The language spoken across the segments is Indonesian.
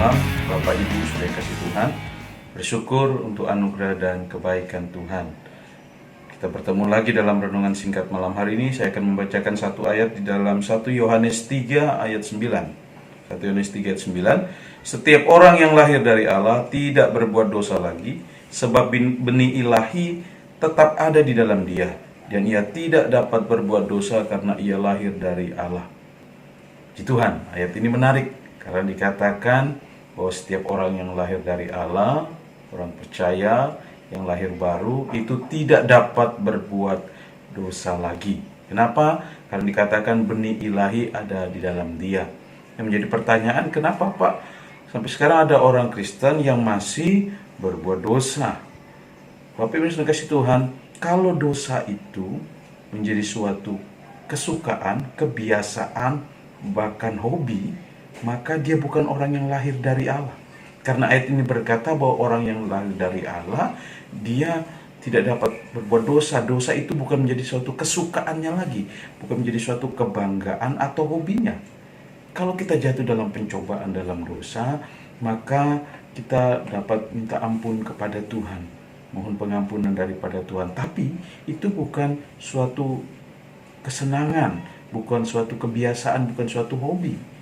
malam Bapak Ibu sudah kasih Tuhan. Bersyukur untuk anugerah dan kebaikan Tuhan. Kita bertemu lagi dalam renungan singkat malam hari ini. Saya akan membacakan satu ayat di dalam 1 Yohanes 3 ayat 9. 1 Yohanes 3 ayat 9. Setiap orang yang lahir dari Allah tidak berbuat dosa lagi, sebab benih ilahi tetap ada di dalam dia, dan ia tidak dapat berbuat dosa karena ia lahir dari Allah. Puji Tuhan, ayat ini menarik karena dikatakan bahwa setiap orang yang lahir dari Allah, orang percaya yang lahir baru, itu tidak dapat berbuat dosa lagi. Kenapa? Karena dikatakan benih ilahi ada di dalam dia. Yang menjadi pertanyaan, kenapa Pak? Sampai sekarang ada orang Kristen yang masih berbuat dosa. Bapak Ibu sudah kasih Tuhan, kalau dosa itu menjadi suatu kesukaan, kebiasaan, bahkan hobi, maka dia bukan orang yang lahir dari Allah. Karena ayat ini berkata bahwa orang yang lahir dari Allah, dia tidak dapat berbuat dosa. Dosa itu bukan menjadi suatu kesukaannya lagi, bukan menjadi suatu kebanggaan atau hobinya. Kalau kita jatuh dalam pencobaan dalam dosa, maka kita dapat minta ampun kepada Tuhan, mohon pengampunan daripada Tuhan. Tapi itu bukan suatu kesenangan, bukan suatu kebiasaan, bukan suatu hobi.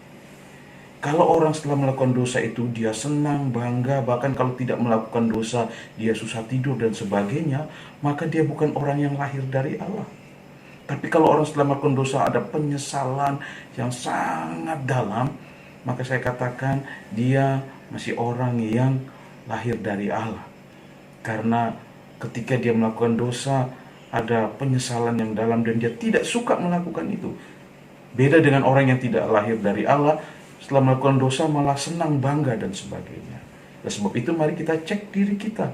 Kalau orang setelah melakukan dosa itu dia senang, bangga, bahkan kalau tidak melakukan dosa dia susah tidur dan sebagainya, maka dia bukan orang yang lahir dari Allah. Tapi kalau orang setelah melakukan dosa ada penyesalan yang sangat dalam, maka saya katakan dia masih orang yang lahir dari Allah. Karena ketika dia melakukan dosa ada penyesalan yang dalam dan dia tidak suka melakukan itu. Beda dengan orang yang tidak lahir dari Allah, setelah melakukan dosa malah senang, bangga dan sebagainya. Oleh sebab itu mari kita cek diri kita.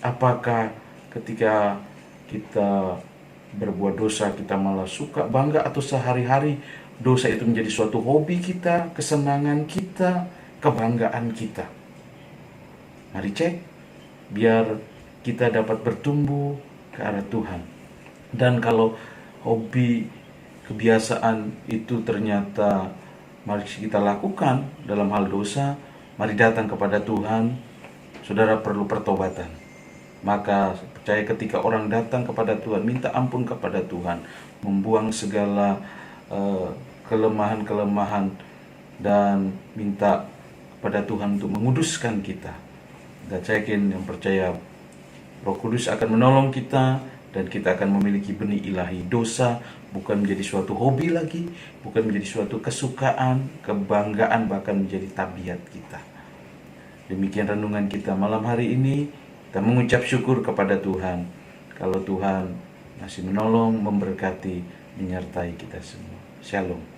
Apakah ketika kita berbuat dosa kita malah suka, bangga, atau sehari-hari dosa itu menjadi suatu hobi kita, kesenangan kita, kebanggaan kita. Mari cek biar kita dapat bertumbuh ke arah Tuhan. Dan kalau hobi, kebiasaan itu ternyata mari kita lakukan dalam hal dosa, mari datang kepada Tuhan. Saudara perlu pertobatan. Maka percaya ketika orang datang kepada Tuhan, minta ampun kepada Tuhan, membuang segala kelemahan-kelemahan dan minta kepada Tuhan untuk menguduskan kita. Dan saya yakin yang percaya Roh Kudus akan menolong kita, dan kita akan memiliki benih ilahi. Dosa bukan menjadi suatu hobi lagi, bukan menjadi suatu kesukaan, kebanggaan, bahkan menjadi tabiat kita. Demikian renungan kita malam hari ini. Kita mengucap syukur kepada Tuhan kalau Tuhan masih menolong, memberkati, menyertai kita semua. Shalom.